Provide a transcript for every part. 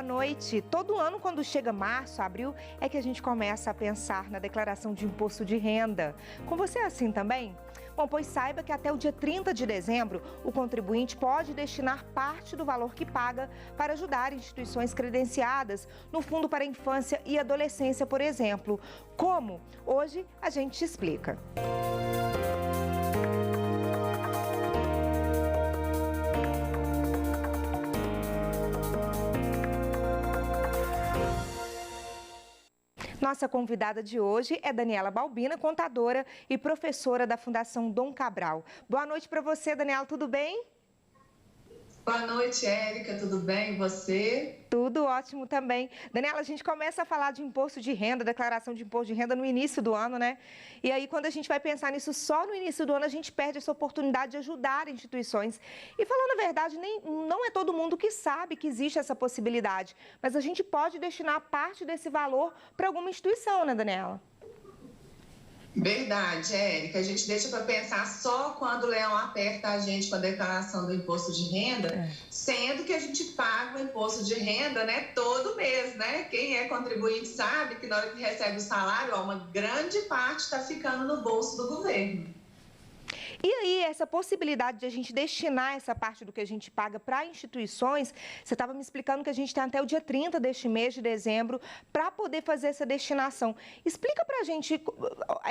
boa noite. Todo ano, quando chega março, abril, é que a gente começa a pensar na declaração de imposto de renda. Com você é assim também? Bom, pois saiba que até o dia 30 de dezembro, o contribuinte pode destinar parte do valor que paga para ajudar instituições credenciadas no Fundo para a Infância e Adolescência, por exemplo. Como? Hoje a gente te explica. Nossa convidada de hoje é Daniela Balbina, contadora e professora da Fundação Dom Cabral. Boa noite para você, Daniela, tudo bem? Boa noite, Érica, tudo bem? E você? Tudo ótimo também. Daniela, a gente começa a falar de imposto de renda, declaração de imposto de renda no início do ano, né? E aí, quando a gente vai pensar nisso só no início do ano, a gente perde essa oportunidade de ajudar instituições. E falando a verdade, não é todo mundo que sabe que existe essa possibilidade, mas a gente pode destinar parte desse valor para alguma instituição, né, Daniela? Verdade, Érica. A gente deixa para pensar só quando o leão aperta a gente com a declaração do imposto de renda, sendo que a gente paga o imposto de renda, né, todo mês, né? Quem é contribuinte sabe que na hora que recebe o salário, ó, uma grande parte está ficando no bolso do governo. E aí, essa possibilidade de a gente destinar essa parte do que a gente paga para instituições, você estava me explicando que a gente tem até o dia 30 deste mês de dezembro para poder fazer essa destinação. Explica para a gente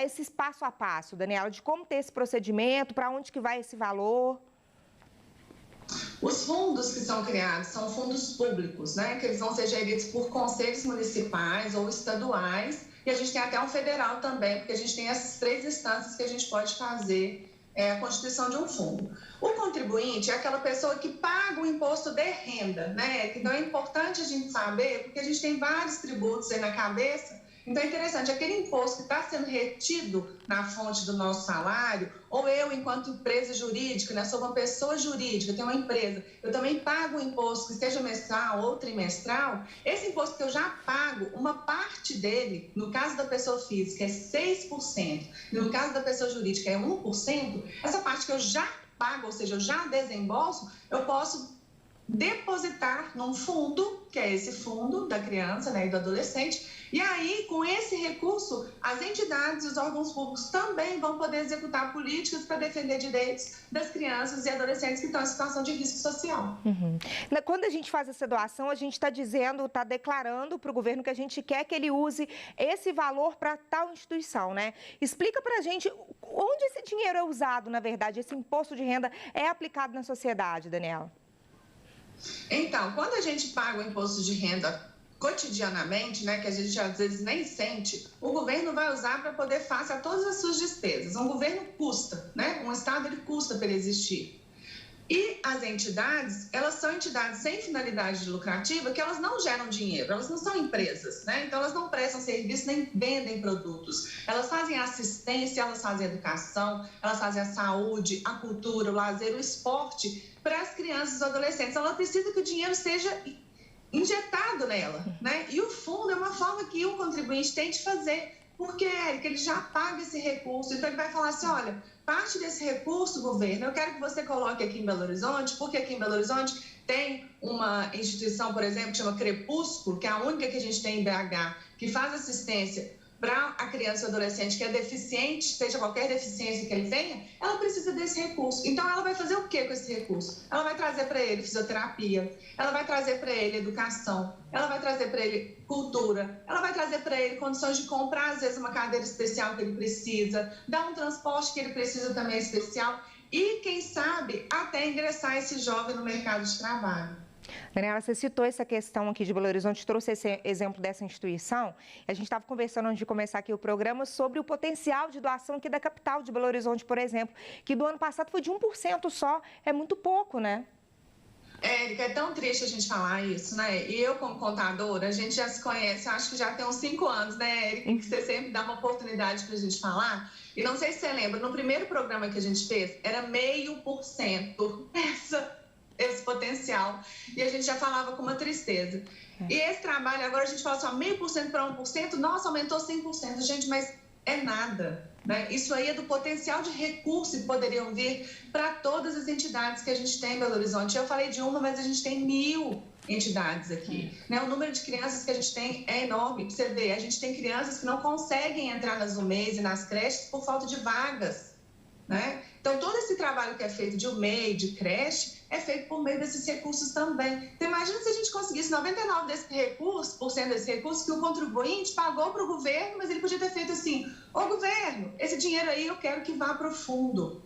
esse passo a passo, Daniela, de como ter esse procedimento, para onde que vai esse valor. Os fundos que são criados são fundos públicos, né? Que eles vão ser geridos por conselhos municipais ou estaduais. E a gente tem até um federal também, porque a gente tem essas três instâncias que a gente pode fazer a constituição de um fundo. O contribuinte é aquela pessoa que paga o imposto de renda, né? Então é importante a gente saber, porque a gente tem vários tributos aí na cabeça. Então é interessante, aquele imposto que está sendo retido na fonte do nosso salário, ou eu, enquanto empresa jurídica, né, sou uma pessoa jurídica, tenho uma empresa, eu também pago um imposto que seja mestral ou trimestral, esse imposto que eu já pago, uma parte dele, no caso da pessoa física, é 6%, e no caso da pessoa jurídica é 1%, essa parte que eu já pago, ou seja, eu já desembolso, eu posso depositar num fundo, que é esse fundo da criança, né, e do adolescente, e aí, com esse recurso, as entidades e os órgãos públicos também vão poder executar políticas para defender direitos das crianças e adolescentes que estão em situação de risco social. Quando a gente faz essa doação, a gente está dizendo, está declarando para o governo que a gente quer que ele use esse valor para tal instituição, né? Explica para a gente onde esse dinheiro é usado, na verdade, esse imposto de renda é aplicado na sociedade, Daniela? Então, quando a gente paga o imposto de renda cotidianamente, né, que a gente às vezes nem sente, o governo vai usar para poder fazer todas as suas despesas. Um governo custa, né? Um Estado ele custa para existir. E as entidades, elas são entidades sem finalidade lucrativa, que elas não geram dinheiro, elas não são empresas, né? Então elas não prestam serviço nem vendem produtos. Elas fazem assistência, elas fazem educação, elas fazem a saúde, a cultura, o lazer, o esporte para as crianças e os adolescentes. Ela precisa que o dinheiro seja injetado nela, né? E o fundo é uma forma que o contribuinte tem de fazer, porque, Érica, ele já paga esse recurso, então ele vai falar assim, olha, parte desse recurso, governo, eu quero que você coloque aqui em Belo Horizonte, porque aqui em Belo Horizonte tem uma instituição, por exemplo, que chama Crepúsculo, que é a única que a gente tem em BH, que faz assistência para a criança e adolescente que é deficiente, seja qualquer deficiência que ele tenha, ela precisa desse recurso. Então, ela vai fazer o que com esse recurso? Ela vai trazer para ele fisioterapia, ela vai trazer para ele educação, ela vai trazer para ele cultura, ela vai trazer para ele condições de comprar, às vezes, uma cadeira especial que ele precisa, dar um transporte que ele precisa também especial e, quem sabe, até ingressar esse jovem no mercado de trabalho. Daniela, você citou essa questão aqui de Belo Horizonte, trouxe esse exemplo dessa instituição. A gente estava conversando antes de começar aqui o programa sobre o potencial de doação aqui da capital de Belo Horizonte, por exemplo, que do ano passado foi de 1% só, é muito pouco, né? Érica, é tão triste a gente falar isso, né? E eu, como contadora, a gente já se conhece, acho que já tem uns 5 anos, né, Érica? Que você sempre dá uma oportunidade para a gente falar. E não sei se você lembra, no primeiro programa que a gente fez, era 0,5% esse potencial. E a gente já falava com uma tristeza. E esse trabalho, agora a gente fala só 0,5% para 1%, nossa, aumentou 5%. Gente, mas é nada. né? Isso aí é do potencial de recurso que poderiam vir para todas as entidades que a gente tem em Belo Horizonte. Eu falei de uma, mas a gente tem 1000 entidades aqui, né? O número de crianças que a gente tem é enorme. Você vê, a gente tem crianças que não conseguem entrar nas UMEIs e nas creches por falta de vagas, né? Então, todo esse trabalho que é feito de UMEI, de creche, é feito por meio desses recursos também. Então, imagina se a gente conseguisse 99% desses recursos que o contribuinte pagou para o governo, mas ele podia ter feito assim: ô governo, esse dinheiro aí eu quero que vá para o fundo.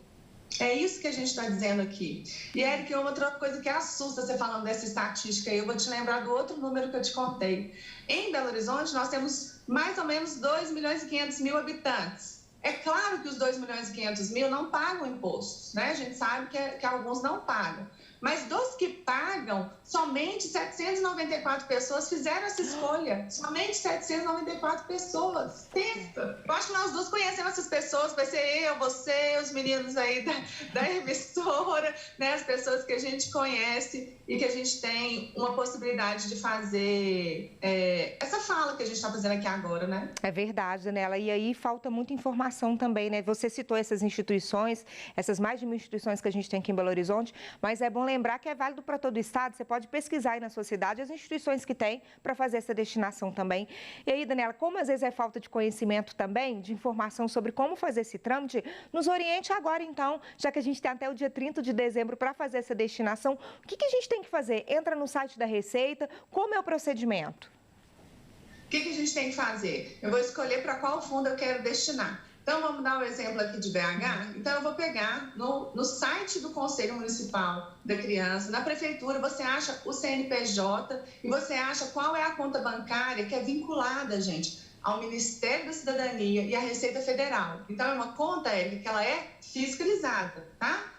É isso que a gente está dizendo aqui. E, Érica, outra coisa que assusta você falando dessa estatística aí, eu vou te lembrar do outro número que eu te contei. Em Belo Horizonte, nós temos mais ou menos 2.500.000 habitantes. É claro que os 2.500.000 não pagam impostos, né? A gente sabe que alguns não pagam. Mas dos que pagam, somente 794 pessoas fizeram essa escolha. Somente 794 pessoas. Pensa. Eu acho que nós duas conhecemos essas pessoas. Vai ser eu, você, os meninos aí da emissora, né? As pessoas que a gente conhece e que a gente tem uma possibilidade de fazer essa fala que a gente está fazendo aqui agora, né? É verdade, Daniela. E aí falta muita informação também, né? Você citou essas instituições, essas mais de 1000 instituições que a gente tem aqui em Belo Horizonte, mas é bom lembrar que é válido para todo o estado. Você pode pesquisar aí na sua cidade as instituições que tem para fazer essa destinação também. E aí, Daniela, como às vezes é falta de conhecimento também, de informação sobre como fazer esse trâmite, nos oriente agora então, já que a gente tem até o dia 30 de dezembro para fazer essa destinação. O que a gente tem que fazer? Entra no site da Receita, como é o procedimento? O que a gente tem que fazer? Eu vou escolher para qual fundo eu quero destinar. Então, vamos dar um exemplo aqui de BH. Então, eu vou pegar no site do Conselho Municipal da Criança, na Prefeitura, você acha o CNPJ e você acha qual é a conta bancária que é vinculada, gente, ao Ministério da Cidadania e à Receita Federal. Então, é uma conta, Érica, que ela é fiscalizada, tá?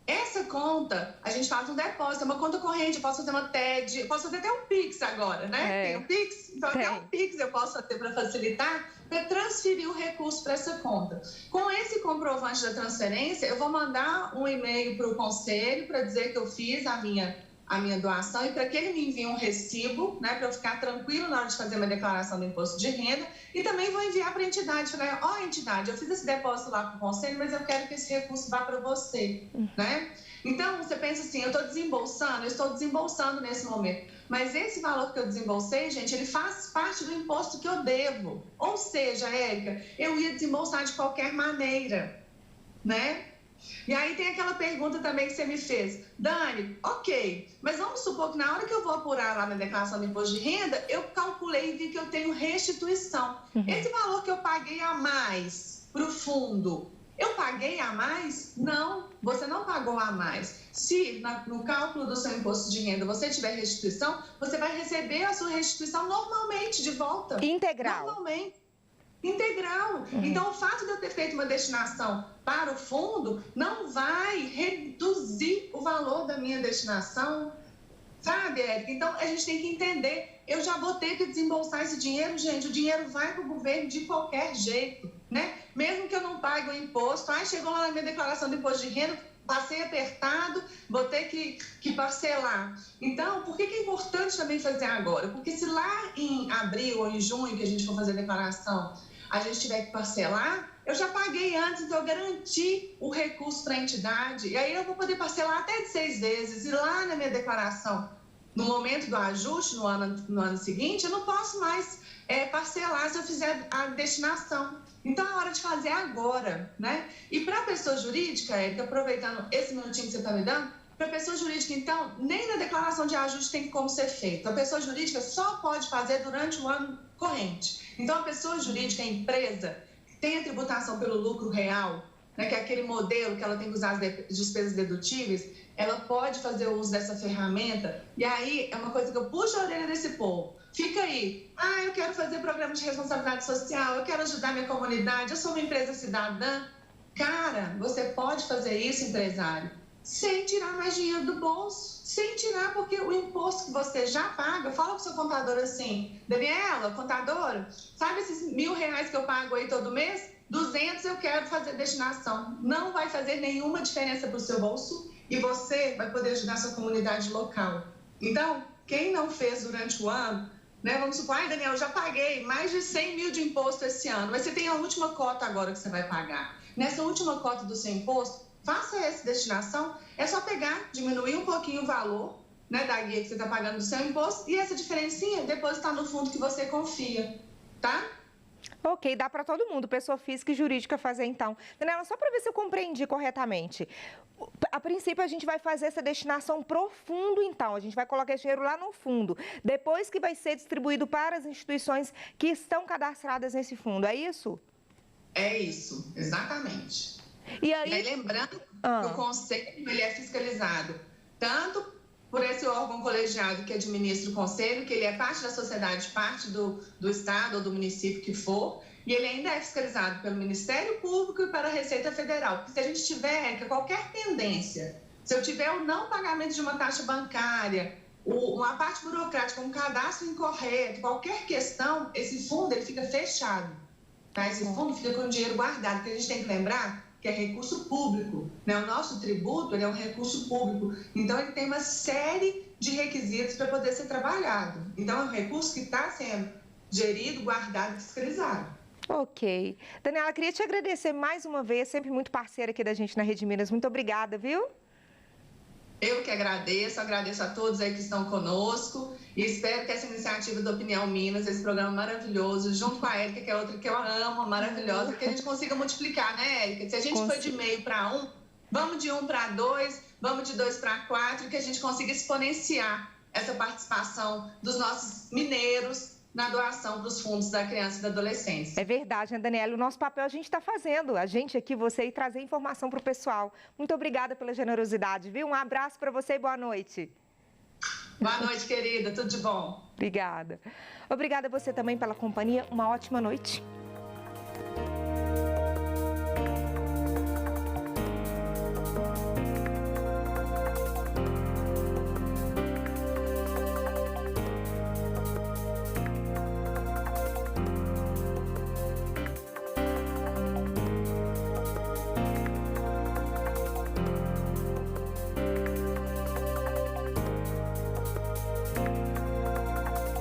Essa conta, a gente faz um depósito, é uma conta corrente, eu posso fazer uma TED, eu posso fazer até um Pix agora, né? Tem um Pix? Então, até um Pix eu posso fazer para facilitar, para transferir o recurso para essa conta. Com esse comprovante da transferência, eu vou mandar um e-mail para o conselho para dizer que eu fiz a minha doação e para que ele me envie um recibo, né, para eu ficar tranquilo na hora de fazer uma declaração do imposto de renda, e também vou enviar para a entidade, falar: ó, entidade, eu fiz esse depósito lá para o conselho, mas eu quero que esse recurso vá para você, né? Então, você pensa assim: eu estou desembolsando? Eu estou desembolsando nesse momento, mas esse valor que eu desembolsei, gente, ele faz parte do imposto que eu devo. Ou seja, Érica, eu ia desembolsar de qualquer maneira, né? E aí tem aquela pergunta também que você me fez: Dani, ok, mas vamos supor que na hora que eu vou apurar lá na declaração do imposto de renda, eu calculei e vi que eu tenho restituição. Esse valor que eu paguei a mais para o fundo, eu paguei a mais? Não, você não pagou a mais. Se no cálculo do seu imposto de renda você tiver restituição, você vai receber a sua restituição normalmente de volta. Integral. Normalmente. Integral. Então, o fato de eu ter feito uma destinação para o fundo não vai reduzir o valor da minha destinação, sabe, Érica? Então, a gente tem que entender: eu já vou ter que desembolsar esse dinheiro, gente, o dinheiro vai para o governo de qualquer jeito, né? Mesmo que eu não pague o imposto, chegou lá na minha declaração do imposto de renda, passei apertado, vou ter que parcelar. Então, por que é importante também fazer agora? Porque se lá em abril ou em junho que a gente for fazer a declaração, a gente tiver que parcelar, eu já paguei antes, então eu garanti o recurso para a entidade, e aí eu vou poder parcelar até de 6 vezes, e lá na minha declaração, no momento do ajuste, no ano seguinte, eu não posso mais parcelar se eu fizer a destinação. Então, é hora de fazer agora, né? E para a pessoa jurídica, Érica, aproveitando esse minutinho que você está me dando, para a pessoa jurídica, então, nem na declaração de ajuste tem como ser feito. A pessoa jurídica só pode fazer durante o ano corrente. Então, a pessoa jurídica, a empresa, tem a tributação pelo lucro real, né, que é aquele modelo que ela tem que usar as despesas dedutíveis, ela pode fazer o uso dessa ferramenta. E aí, é uma coisa que eu puxo a orelha desse povo. Fica aí: eu quero fazer programa de responsabilidade social, eu quero ajudar minha comunidade, eu sou uma empresa cidadã. Cara, você pode fazer isso, empresário, sem tirar mais dinheiro do bolso, sem tirar, porque o imposto que você já paga, fala pro seu contador assim: Daniela, contadora, sabe esses R$1.000 que eu pago aí todo mês? 200 eu quero fazer destinação. Não vai fazer nenhuma diferença para o seu bolso e você vai poder ajudar a sua comunidade local. Então, quem não fez durante o ano, né? Vamos supor, ai, Daniel, eu já paguei mais de 100 mil de imposto esse ano, mas você tem a última cota agora que você vai pagar. Nessa última cota do seu imposto, faça essa destinação, é só pegar, diminuir um pouquinho o valor, né, da guia que você está pagando do seu imposto e essa diferencinha depositar no fundo que você confia, tá? Ok, dá para todo mundo, pessoa física e jurídica fazer então. Daniela, só para ver se eu compreendi corretamente. A princípio, a gente vai fazer essa destinação pro fundo, então. A gente vai colocar esse dinheiro lá no fundo. Depois que vai ser distribuído para as instituições que estão cadastradas nesse fundo, é isso? É isso, exatamente. E aí lembrando que o conselho ele é fiscalizado tanto por esse órgão colegiado que administra o conselho, que ele é parte da sociedade, parte do estado ou do município que for, e ele ainda é fiscalizado pelo Ministério Público e pela Receita Federal. Porque se a gente tiver qualquer pendência, se eu tiver o não pagamento de uma taxa bancária, uma parte burocrática, um cadastro incorreto, qualquer questão, esse fundo ele fica fechado. Tá? Esse fundo fica com o dinheiro guardado, porque a gente tem que lembrar que é recurso público, né? O nosso tributo ele é um recurso público, então ele tem uma série de requisitos para poder ser trabalhado. Então é um recurso que está sendo gerido, guardado e fiscalizado. Ok. Daniela, queria te agradecer mais uma vez, sempre muito parceira aqui da gente na Rede Minas. Muito obrigada, viu? Eu que agradeço a todos aí que estão conosco e espero que essa iniciativa do Opinião Minas, esse programa maravilhoso, junto com a Érica, que é outra que eu amo, maravilhosa, que a gente consiga multiplicar, né, Érica? Se a gente foi de meio para 1, vamos de 1 para 2, vamos de 2 para 4, e que a gente consiga exponenciar essa participação dos nossos mineiros na doação para os fundos da criança e da adolescência. É verdade, né, Daniela? O nosso papel a gente está fazendo. A gente aqui, você, e trazer informação para o pessoal. Muito obrigada pela generosidade, viu? Um abraço para você e boa noite. Boa noite, querida. Tudo de bom. Obrigada. Obrigada a você também pela companhia. Uma ótima noite.